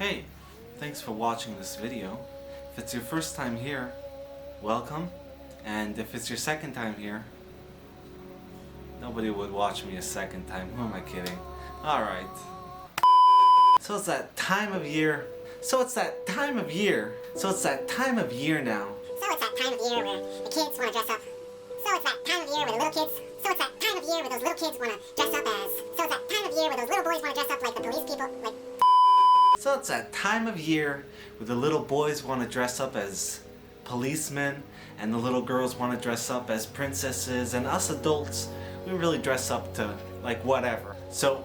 Hey, thanks for watching this video. If it's your first time here, welcome. And if it's your second time here, nobody would watch me a second time. Who am I kidding? Alright. So it's that time of year. So it's that time of year now. So it's that time of year where the kids want to dress up. So it's that time of year where the little kids. So it's that time of year where those little kids want to dress up as. So it's that time of year where those little boys want to dress up like the police people. So it's that time of year where the little boys want to dress up as policemen and the little girls want to dress up as princesses, and us adults, we really dress up to like whatever. So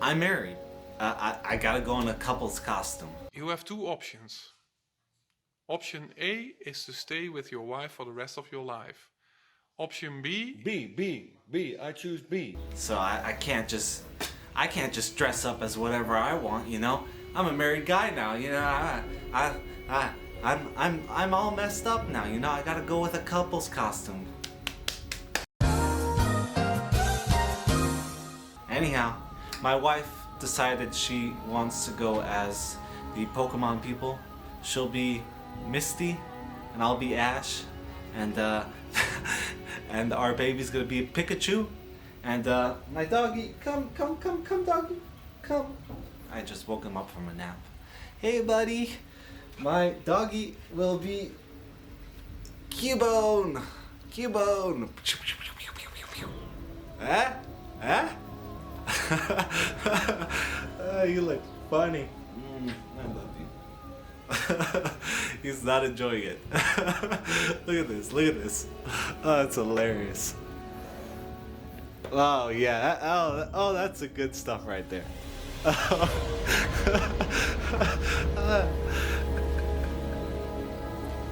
I'm married. I gotta go in a couple's costume. You have two options. Option A is to stay with your wife for the rest of your life. Option B... B. I choose B. So I can't just dress up as whatever I want, you know? I'm a married guy now, you know. I'm all messed up now, you know. I gotta go with a couple's costume. Anyhow, my wife decided she wants to go as the Pokemon people. She'll be Misty, and I'll be Ash, and and our baby's gonna be Pikachu, and my doggy, come doggy, come. I just woke him up from a nap. Hey buddy, my doggy will be Cubone. You look funny. I love you. He's not enjoying it. Look at this. Oh, it's hilarious. Oh yeah. Oh, that's the good stuff right there.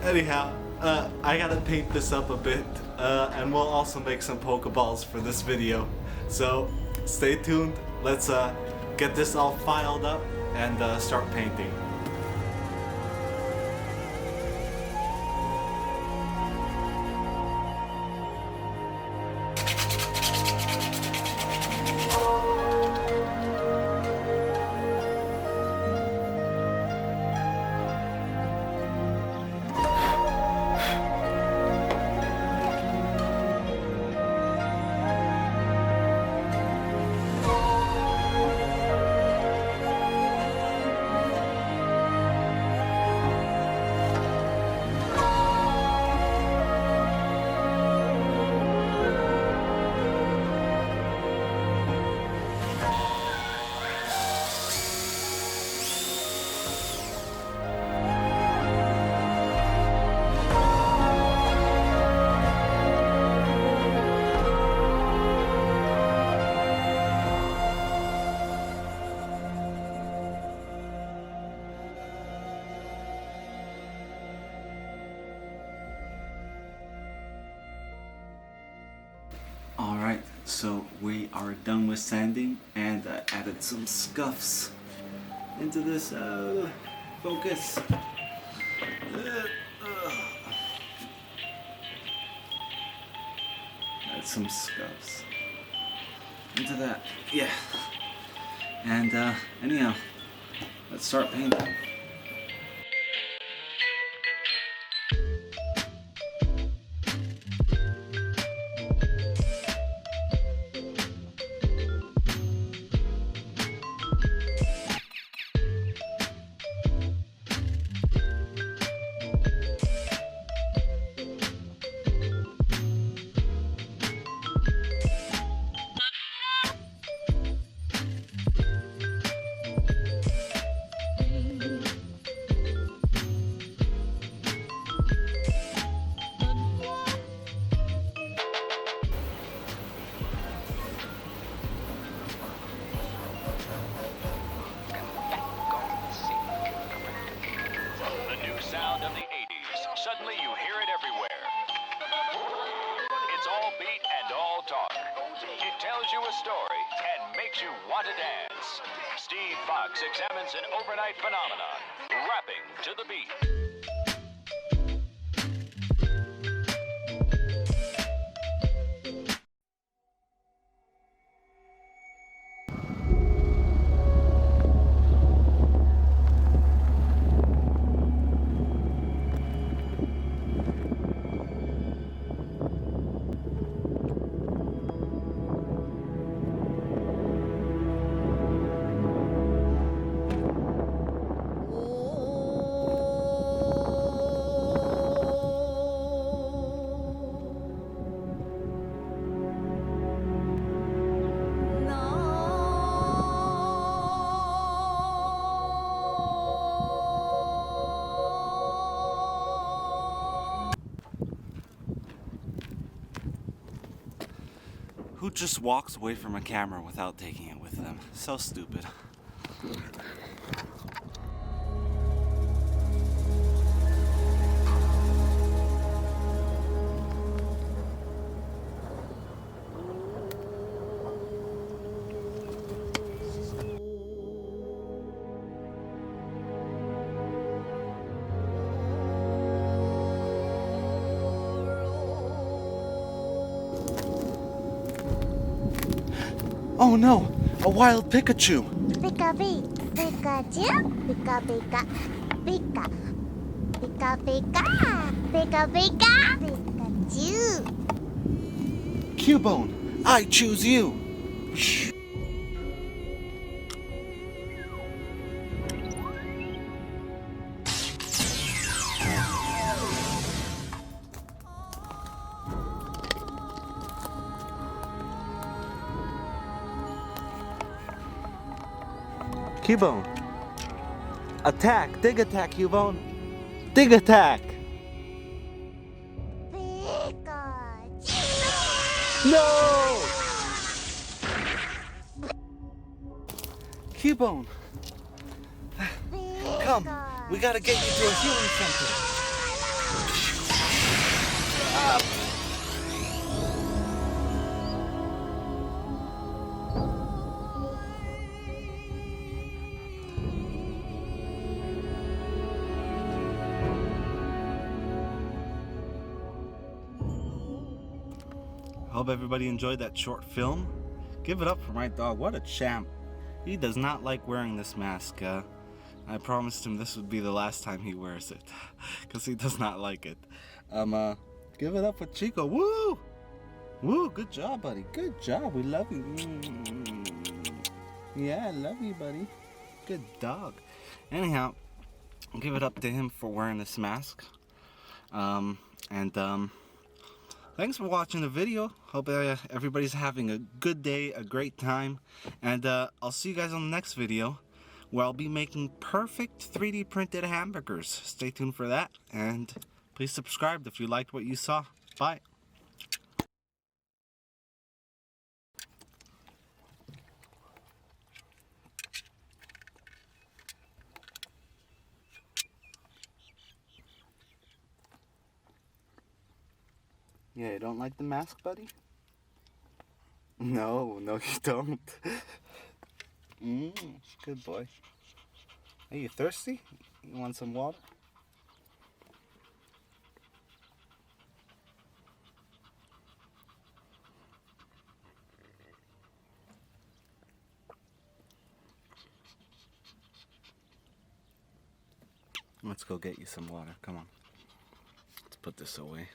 Anyhow, I gotta paint this up a bit, and we'll also make some Pokeballs for this video. So stay tuned. Let's get this all filed up and start painting. Alright, so we are done with sanding, and I added some scuffs into this focus. Add some scuffs into that, yeah. And anyhow, let's start painting. Sound of the 80s. Suddenly you hear it everywhere. It's all beat and all talk. It tells you a story and makes you want to dance. Steve Fox examines an overnight phenomenon, rapping to the beat. Who just walks away from a camera without taking it with them? So stupid. Oh no! A wild Pikachu! Pika Pikachu, Pika Pika, Pika, Pika Pika, Pika Pika, Pikachu. Cubone, I choose you! Shh. Cubone. Attack! Dig attack, Cubone! Dig attack! Pikachu. No! Cubone! Come, we gotta get you to a healing center. Hope everybody enjoyed that short film. Give it up for my dog. What a champ. He does not like wearing this mask. I promised him this would be the last time he wears it because he does not like it. Give it up for Chico. Woo! Woo, good job, buddy. Good job. We love you. Yeah, I love you, buddy. Good dog. Anyhow, give it up to him for wearing this mask. Thanks for watching the video. Hope everybody's having a good day, a great time. And I'll see you guys on the next video where I'll be making perfect 3D printed hamburgers. Stay tuned for that. And please subscribe if you liked what you saw. Bye. Yeah, you don't like the mask, buddy? No, you don't. Good boy. Are you thirsty? You want some water? Let's go get you some water. Come on. Let's put this away.